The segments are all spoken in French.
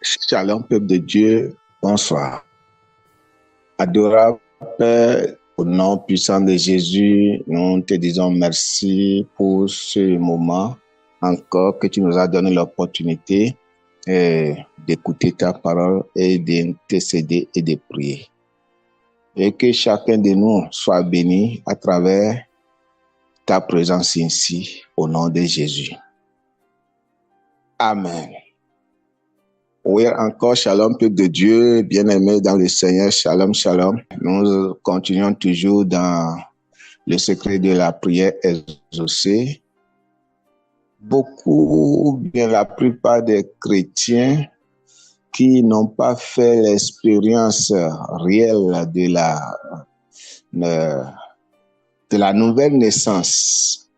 Shalom, peuple de Dieu, bonsoir. Adorable Père, au nom puissant de Jésus, nous te disons merci pour ce moment encore que tu nous as donné l'opportunité d'écouter ta parole et d'intercéder et de prier. Et que chacun de nous soit béni à travers ta présence ici, au nom de Jésus. Amen. Oui, encore, shalom, peuple de Dieu, bien-aimés dans le Seigneur, shalom, shalom. Nous continuons toujours dans le secret de la prière exaucée. Beaucoup, bien la plupart des chrétiens qui n'ont pas fait l'expérience réelle de la nouvelle naissance,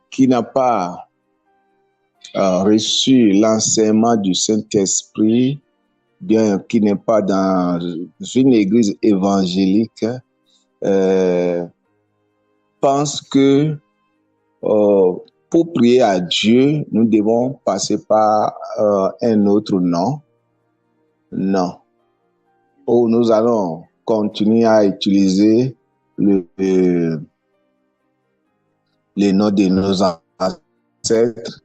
qui n'a pas reçu l'enseignement du Saint-Esprit, bien qui n'est pas dans une église évangélique, pense que pour prier à Dieu, nous devons passer par un autre nom. Non. Ou nous allons continuer à utiliser le nom de nos ancêtres,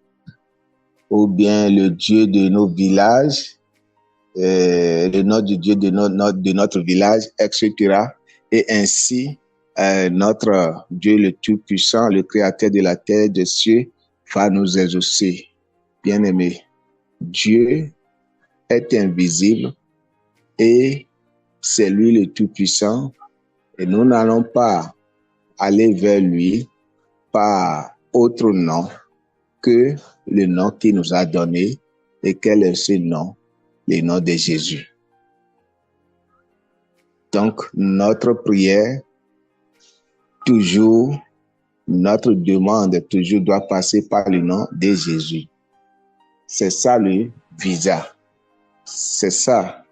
ou bien le Dieu de nos villages, le nom du Dieu de notre village, etc. Et ainsi, notre Dieu le Tout-Puissant, le Créateur de la terre et des cieux, va nous exaucer. Bien-aimés, Dieu est invisible et c'est lui le Tout-Puissant, et nous n'allons pas aller vers lui par autre nom que le nom qu'il nous a donné. Et quel est ce nom? Le nom de Jésus. Donc, notre prière, toujours, notre demande, toujours doit passer par le nom de Jésus. C'est ça le visa. C'est ça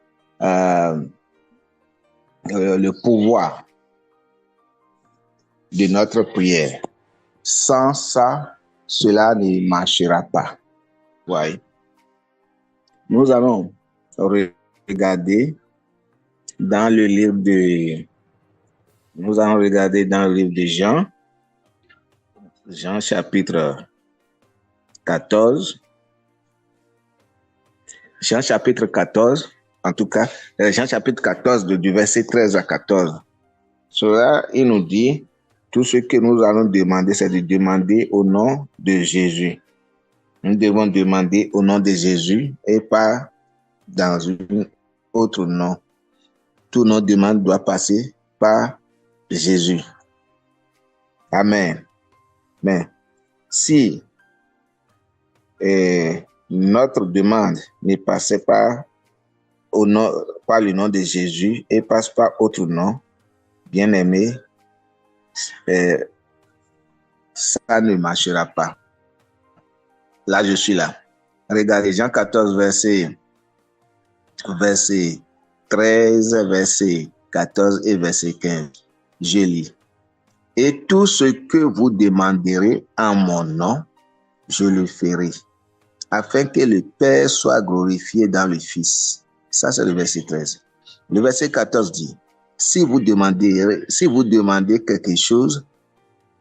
le pouvoir de notre prière. Sans ça, cela ne marchera pas. Ouais. Nous allons regarder dans le livre de Jean, Jean chapitre 14. Jean chapitre 14, en tout cas, Jean chapitre 14, du verset 13 à 14. Cela, il nous dit, tout ce que nous allons demander, c'est de demander au nom de Jésus. Nous devons demander au nom de Jésus et pas dans un autre nom. Tout notre demande doit passer par Jésus. Amen. Mais si notre demande ne passait pas par le nom de Jésus et passe par autre nom, bien aimé, ça ne marchera pas. Là, je suis là. Regardez, Jean 14, verset 13, verset 14 et verset 15. Je lis. Et tout ce que vous demanderez en mon nom, je le ferai, afin que le Père soit glorifié dans le Fils. Ça, c'est le verset 13. Le verset 14 dit, si vous demandez quelque chose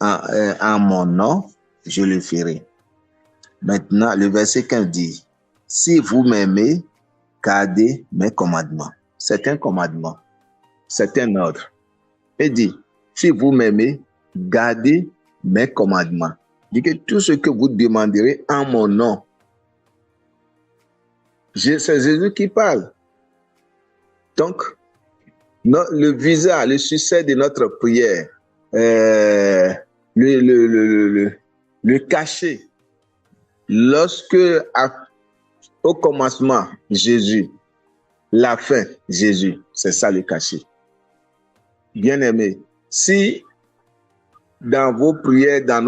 en mon nom, je le ferai. Maintenant, le verset 15 dit, si vous m'aimez, gardez mes commandements. C'est un commandement. C'est un ordre. Il dit, si vous m'aimez, gardez mes commandements. Il dit que tout ce que vous demanderez en mon nom, c'est Jésus qui parle. Donc, le visa, le succès de notre prière, le cachet, lorsque au commencement, Jésus, la fin, Jésus, c'est ça le cachet. Bien-aimés, si dans nos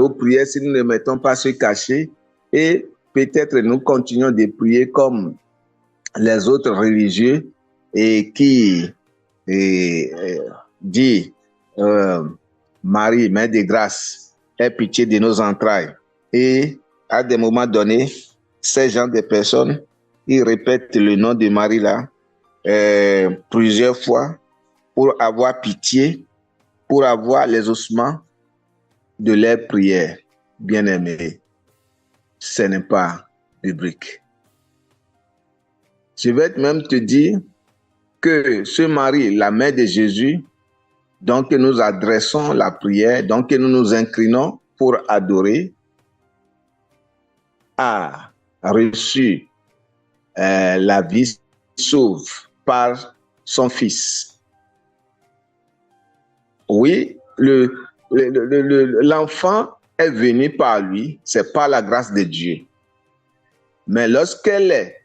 prières, si nous ne mettons pas ce cachet, et peut-être nous continuons de prier comme les autres religieux et qui dit Marie, Mère de grâce, aie pitié de nos entrailles. Et à des moments donnés, ces gens de personnes, ils répètent le nom de Marie là plusieurs fois pour avoir pitié, pour avoir les ossements de leurs prières. Bien-aimés, ce n'est pas biblique. Je vais même te dire que ce Marie, la mère de Jésus, donc nous adressons la prière, donc nous nous inclinons pour adorer, a reçu la vie sauve par son Fils. Oui, l'enfant est venu par lui, c'est par la grâce de Dieu. Mais lorsqu'elle est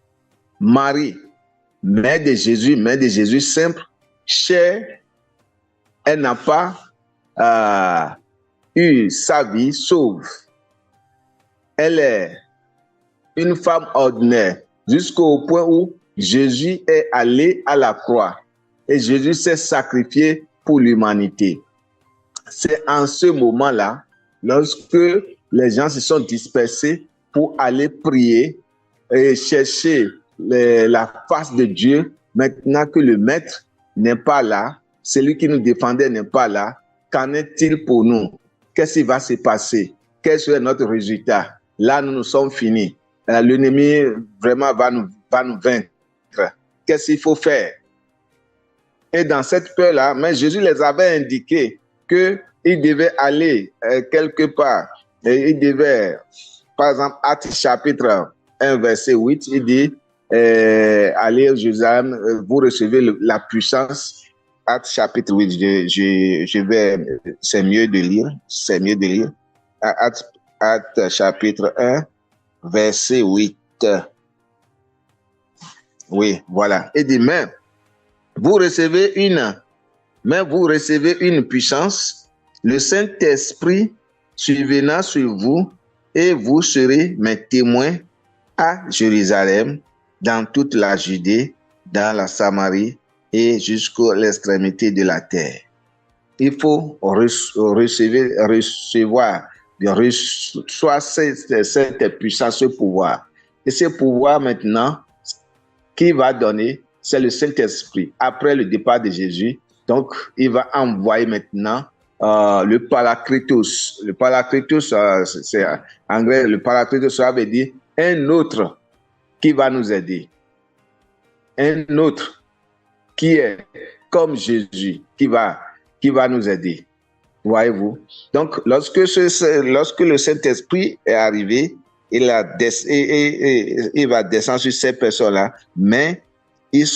Marie, mère de Jésus simple, chère, elle n'a pas eu sa vie sauve. Elle est une femme ordinaire jusqu'au point où Jésus est allé à la croix et Jésus s'est sacrifié pour l'humanité. C'est en ce moment-là, lorsque les gens se sont dispersés pour aller prier et chercher la face de Dieu, maintenant que le maître n'est pas là, celui qui nous défendait n'est pas là, qu'en est-il pour nous? Qu'est-ce qui va se passer? Quel sera notre résultat? Là, nous sommes finis. L'ennemi vraiment va nous vaincre. Qu'est-ce qu'il faut faire? Et dans cette peur-là, mais Jésus les avait indiqué qu'ils devaient aller quelque part. Et ils devaient, par exemple, Actes chapitre 1, verset 8, il dit, allez au Jérusalem, vous recevez la puissance. Actes chapitre 8, je vais, c'est mieux de lire. Actes chapitre 1, verset 8. Oui, voilà. Il dit, mais vous recevez une puissance, le Saint-Esprit survenant sur vous, et vous serez mes témoins à Jérusalem, dans toute la Judée, dans la Samarie et jusqu'à l'extrémité de la terre. Il faut recevoir cette puissance, ce pouvoir. Et ce pouvoir maintenant, qui va donner, c'est le Saint-Esprit. Après le départ de Jésus, donc il va envoyer maintenant le Parakletos. Le Parakletos, c'est en anglais, le Parakletos, ça veut dire un autre qui va nous aider. Un autre qui est comme Jésus, qui va nous aider. Voyez-vous? Donc, lorsque le Saint-Esprit est arrivé, il va descendre sur ces personnes-là, mais ils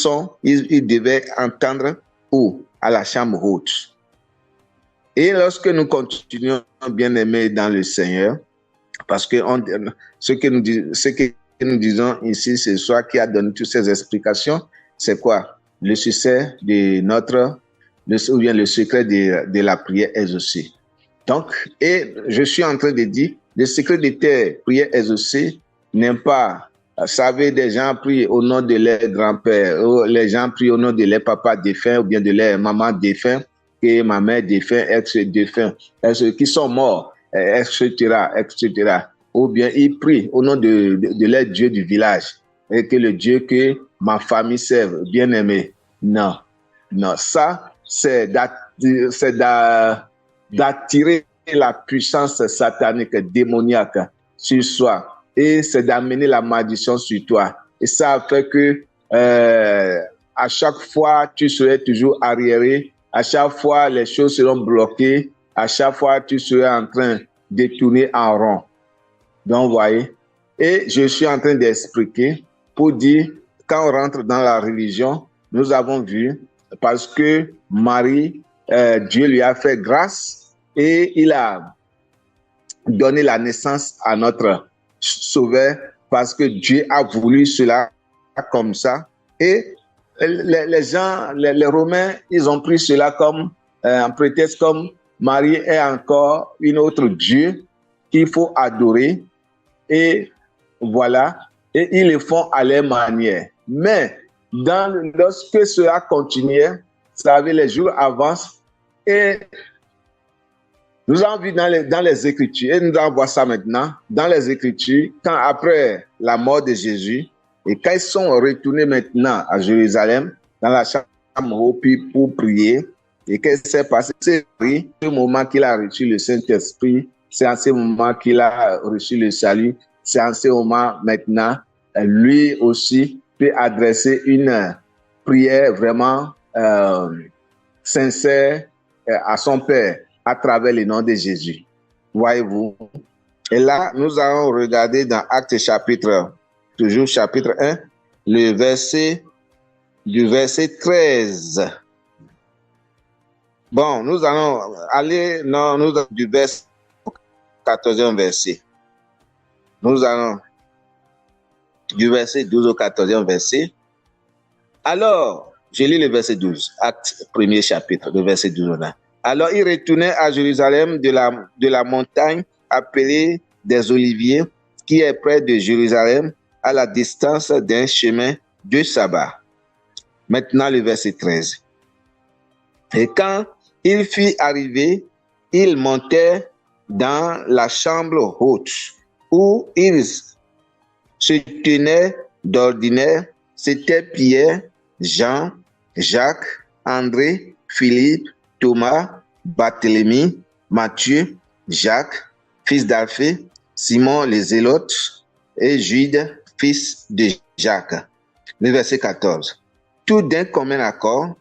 devaient entendre où? À la chambre haute. Et lorsque nous continuons, bien-aimés dans le Seigneur, parce que ce que nous disons ici ce soir, qui a donné toutes ces explications, c'est quoi? Le succès de ou bien le secret de la prière exaucée. Donc, et je suis en train de dire, le secret de tes prières exaucées n'est pas, vous savez, des gens prient au nom de leur grand-père, les gens prient au nom de leur papa défunt, ou bien de leur maman défunt, et ma mère défunt, ex-défunt, qui sont morts, etc., etc. Ou bien ils prient au nom de leur Dieu du village, et que le Dieu que ma famille serve, bien aimé. Non, ça, c'est d'attirer la puissance satanique, démoniaque sur soi. Et c'est d'amener la malédiction sur toi. Et ça fait que à chaque fois, tu serais toujours arriéré. À chaque fois, les choses seront bloquées. À chaque fois, tu serais en train de tourner en rond. Donc, vous voyez. Et je suis en train d'expliquer pour dire, quand on rentre dans la religion, nous avons vu, parce que Marie, Dieu lui a fait grâce et il a donné la naissance à notre Sauveur parce que Dieu a voulu cela comme ça. Et les gens, les Romains, ils ont pris cela comme un prétexte, comme Marie est encore une autre Dieu qu'il faut adorer. Et voilà, et ils le font à leur manière. Mais lorsque cela continuait, vous savez, les jours avancent et Nous avons vu dans les Écritures, et nous allons voir ça maintenant, dans les Écritures, quand après la mort de Jésus, et quand ils sont retournés maintenant à Jérusalem, dans la chambre pour prier, et qu'est-ce qui s'est passé? C'est ce moment qu'il a reçu le Saint-Esprit, c'est en ce moment qu'il a reçu le salut, c'est en ce moment maintenant, lui aussi peut adresser une prière vraiment sincère à son Père à travers le nom de Jésus. Voyez-vous? Et là, nous allons regarder dans Actes chapitre, toujours chapitre 1, le verset, du verset 13. Bon, nous allons aller du verset 14e verset. Nous allons du verset 12 au 14e verset. Alors, je lis le verset 12, Acte premier chapitre, le verset 12 là. Alors, il retournait à Jérusalem de la montagne appelée des Oliviers, qui est près de Jérusalem, à la distance d'un chemin de sabbat. Maintenant, le verset 13. Et quand il fut arrivé, il montait dans la chambre haute, où il se tenait d'ordinaire. C'était Pierre, Jean, Jacques, André, Philippe, Thomas, Barthélemy, Matthieu, Jacques, fils d'Alphée, Simon les Zélotes et Jude, fils de Jacques. Le verset 14. Tout d'un commun accord,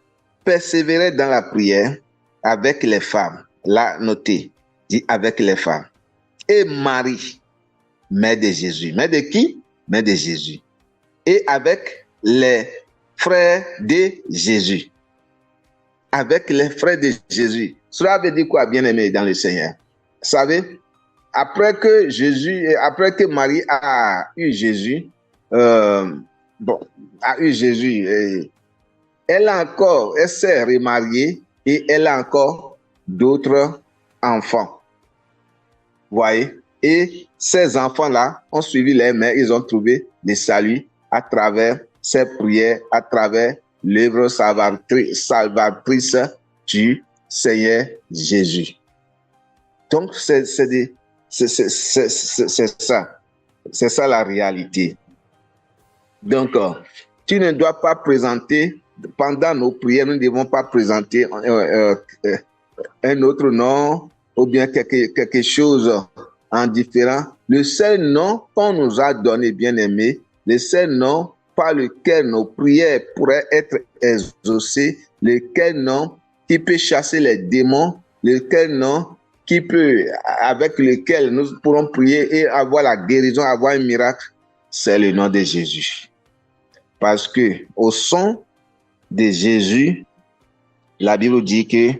persévéraient dans la prière avec les femmes. Là, notez, dit avec les femmes. Et Marie, mère de Jésus. Mère de qui? Mère de Jésus. Et avec les frères de Jésus. Avec les frères de Jésus. Cela veut dire quoi, bien-aimé dans le Seigneur? Vous savez, après que Marie a eu Jésus, elle s'est remariée et elle a encore d'autres enfants. Vous voyez? Et ces enfants-là ont suivi les mères, ils ont trouvé le salut à travers ces prières, à travers l'œuvre salvatrice du Seigneur Jésus. Donc, c'est ça. C'est ça la réalité. Donc, tu ne dois pas présenter, pendant nos prières, nous ne devons pas présenter un autre nom ou bien quelque chose en différent. Le seul nom qu'on nous a donné, bien-aimé, le seul nom par lequel nos prières pourraient être exaucées, lequel nom qui peut chasser les démons, lequel nom avec lequel nous pourrons prier et avoir la guérison, avoir un miracle, c'est le nom de Jésus. Parce que au son de Jésus, la Bible dit que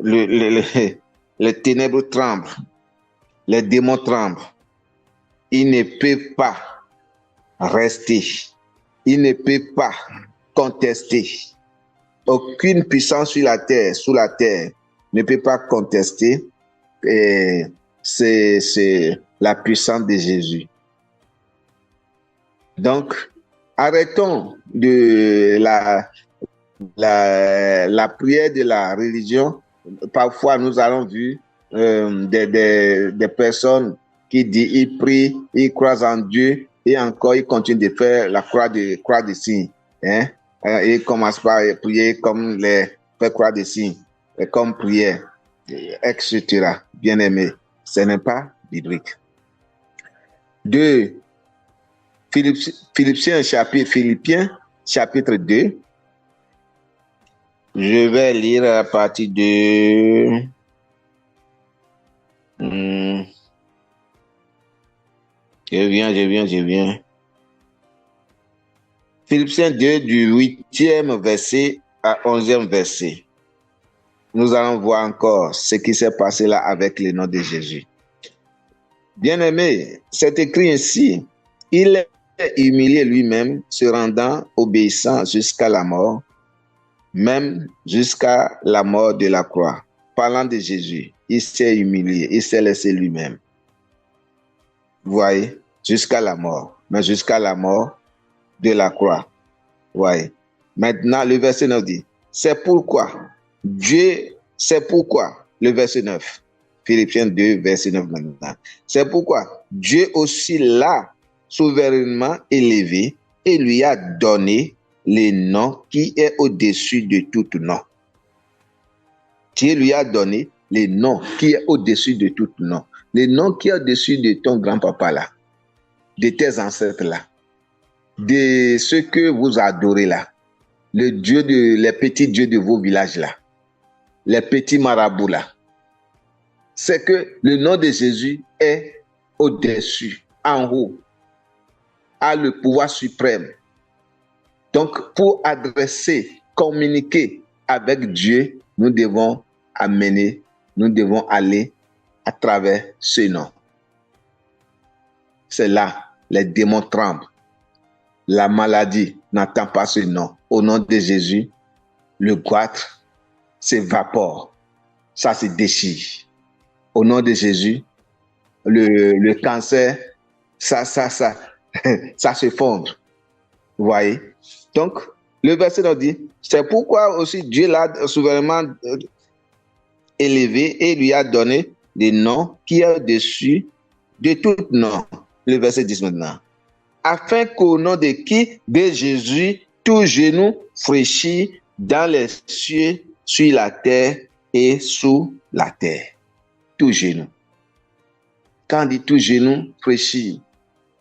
les ténèbres tremblent, les démons tremblent. Ils ne peuvent pas rester. Ils ne peuvent pas contester. Aucune puissance sous la terre ne peut pas contester. Et c'est la puissance de Jésus. Donc, arrêtons de la prière de la religion. Parfois, nous allons vu des personnes qui disent ils prient, ils croient en Dieu et encore ils continuent de faire la croix de signes. Hein? Ils commencent par prier comme faire croix de signes, comme prière, etc. Bien-aimé, ce n'est pas biblique. 2. Philippiens chapitre 2. Je vais lire à partir de... Je viens. Philippiens 2 du 8e verset à 11e verset. Nous allons voir encore ce qui s'est passé là avec le nom de Jésus. Bien-aimé, c'est écrit ainsi. Il est humilié lui-même, se rendant obéissant jusqu'à la mort, même jusqu'à la mort de la croix. Parlant de Jésus, il s'est humilié, il s'est laissé lui-même. Vous voyez, jusqu'à la mort, mais jusqu'à la mort de la croix. Vous voyez. Maintenant, le verset 9 dit, c'est pourquoi, le verset 9, Philippiens 2, verset 9 maintenant. C'est pourquoi Dieu aussi l'a souverainement élevé et lui a donné le nom qui est au-dessus de tout nom. Dieu lui a donné le nom qui est au-dessus de tout nom. Le nom qui est au-dessus de ton grand-papa là, de tes ancêtres là, de ceux que vous adorez là, les petits dieux de vos villages là, les petits marabouts là. C'est que le nom de Jésus est au-dessus, en haut, a le pouvoir suprême. Donc, pour adresser, communiquer avec Dieu, nous devons aller à travers ce nom. C'est là, les démons tremblent. La maladie n'entend pas ce nom. Au nom de Jésus, le goitre s'évapore, ça se déchire. Au nom de Jésus, le cancer, ça se fondre. Vous voyez? Donc, le verset nous dit, c'est pourquoi aussi Dieu l'a souverainement élevé et lui a donné des noms qui est au-dessus de tout nom. Le verset 10 maintenant. Afin qu'au nom de qui? De Jésus, tout genou fléchit dans les cieux, sur la terre et sous la terre. Tout genou. Quand on dit tout genou fléchit,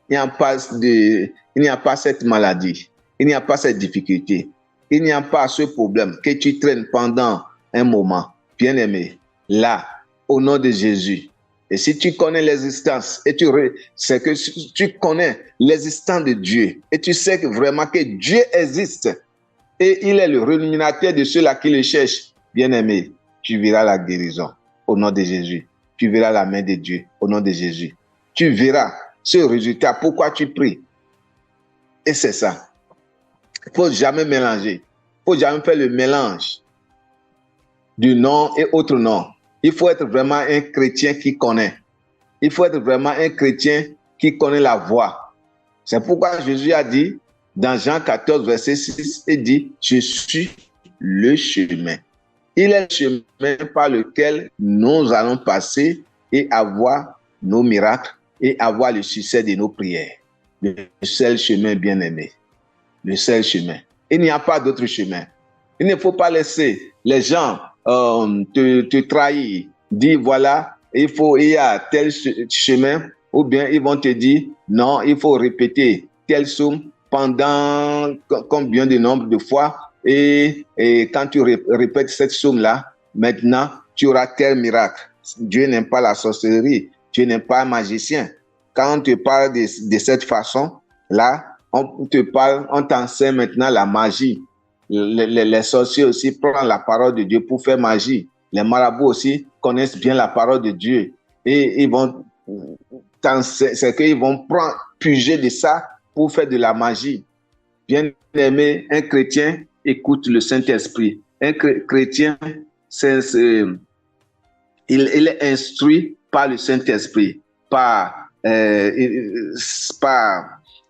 il n'y a pas cette maladie, il n'y a pas cette difficulté, il n'y a pas ce problème que tu traînes pendant un moment. Bien-aimé, là, au nom de Jésus, et si tu connais l'existence, et c'est que tu connais l'existence de Dieu, et tu sais que vraiment que Dieu existe, et il est le rémunérateur de ceux-là qui le cherchent, bien-aimé, tu verras la guérison au nom de Jésus. Tu verras la main de Dieu au nom de Jésus. Tu verras ce résultat. Pourquoi tu pries? Et c'est ça. Il ne faut jamais mélanger. Il ne faut jamais faire le mélange du nom et autre nom. Il faut être vraiment un chrétien qui connaît. Il faut être vraiment un chrétien qui connaît la voie. C'est pourquoi Jésus a dit, dans Jean 14, verset 6, il dit, je suis le chemin. Il est le chemin par lequel nous allons passer et avoir nos miracles et avoir le succès de nos prières. Le seul chemin, bien-aimé. Le seul chemin. Il n'y a pas d'autre chemin. Il ne faut pas laisser les gens te trahir. Dire, voilà, il y a tel chemin, ou bien ils vont te dire, non, il faut répéter telle somme pendant combien de nombre de fois. Et quand tu répètes cette somme-là, maintenant, tu auras tel miracle. Dieu n'aime pas la sorcellerie. Dieu n'aime pas un magicien. Quand on te parle de cette façon-là, on t'enseigne maintenant la magie. Les sorciers aussi prennent la parole de Dieu pour faire magie. Les marabouts aussi connaissent bien la parole de Dieu. Et ils vont puger de ça pour faire de la magie. Bien aimé, un chrétien écoute le Saint-Esprit. Un chrétien, il est instruit par le Saint-Esprit.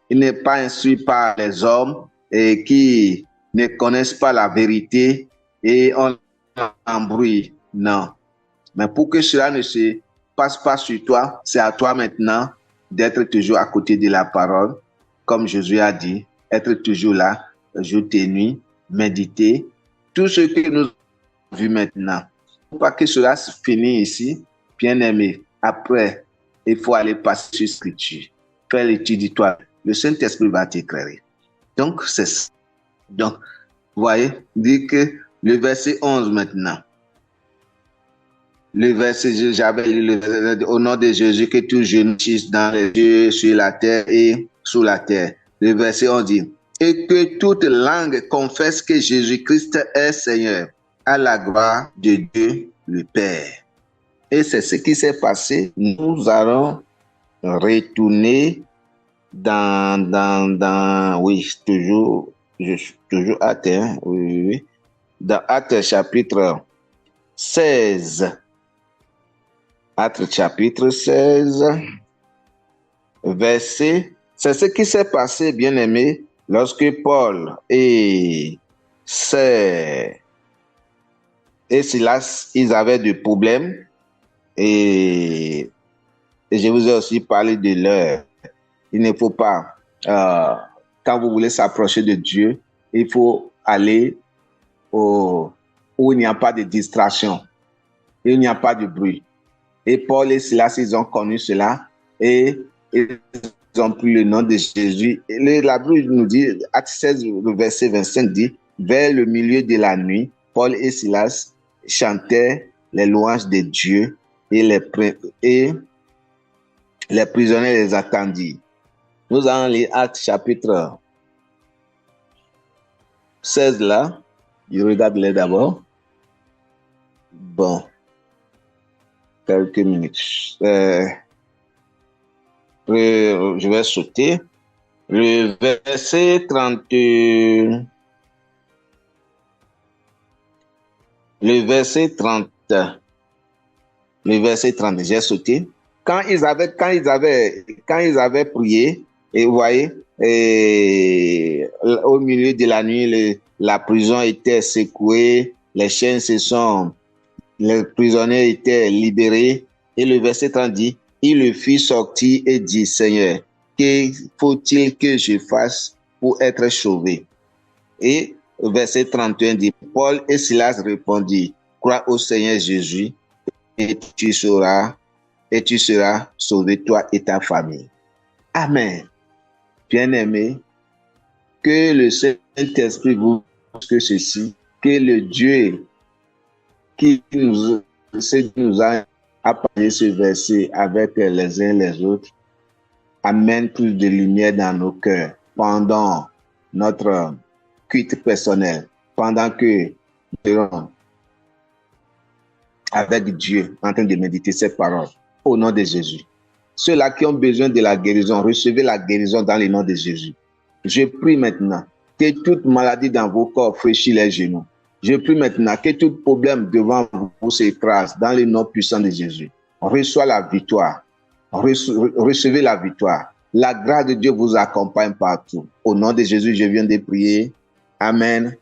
Il n'est pas instruit par les hommes qui ne connaissent pas la vérité et on embrouille. Non. Mais pour que cela ne se passe pas sur toi, c'est à toi maintenant d'être toujours à côté de la parole, comme Jésus a dit, être toujours là, jour et nuit, méditer. Tout ce que nous avons vu maintenant, pour pas que cela se finisse ici, bien aimé, après, il faut aller passer sur Scripture, faire l'étude de toi. Le Saint-Esprit va t'éclairer. Donc, c'est ça. Donc, vous voyez, dit que le verset 11 maintenant. Le verset, j'avais lu le verset, au nom de Jésus, que tout genou chisse dans les cieux, sur la terre et sous la terre. Le verset 11 dit, et que toute langue confesse que Jésus-Christ est Seigneur, à la gloire de Dieu le Père. Et c'est ce qui s'est passé. Nous allons retourner oui, je suis toujours atteint, oui. Dans Actes chapitre 16. Actes chapitre 16, verset. C'est ce qui s'est passé, bien aimé, lorsque Paul et Silas, ils avaient des problèmes. Et je vous ai aussi parlé de l'heure. Il ne faut pas, quand vous voulez s'approcher de Dieu, il faut aller où il n'y a pas de distraction, où il n'y a pas de bruit. Et Paul et Silas, ils ont connu cela et ils ont pris le nom de Jésus. Et la Bible nous dit, Acte 16, le verset 25 dit, vers le milieu de la nuit, Paul et Silas chantaient les louanges de Dieu et les prisonniers les attendirent. Nous allons lire Acte chapitre 16 là. Je regarde les d'abord. Bon. Quelques minutes. Je vais sauter. Le verset 30. Le verset 30. Le verset 30, j'ai sauté. Quand ils avaient prié, et vous voyez, au milieu de la nuit, la prison était secouée, les prisonniers étaient libérés. Et le verset 30 dit, il le fit sortir et dit, Seigneur, que faut-il que je fasse pour être sauvé? Et le verset 31 dit, Paul et Silas répondirent, crois au Seigneur Jésus et tu seras sauvé, toi et ta famille. Amen. Bien-aimés, que le Saint-Esprit vous montre ceci, que le Dieu qui nous a apporté ce verset avec les uns et les autres amène plus de lumière dans nos cœurs pendant notre culte personnel, pendant que nous serons avec Dieu en train de méditer ces paroles au nom de Jésus. Ceux-là qui ont besoin de la guérison, recevez la guérison dans le nom de Jésus. Je prie maintenant que toute maladie dans vos corps fraîchisse les genoux. Je prie maintenant que tout problème devant vous s'écrase dans le nom puissant de Jésus. Reçois la victoire. Recevez la victoire. La grâce de Dieu vous accompagne partout. Au nom de Jésus, je viens de prier. Amen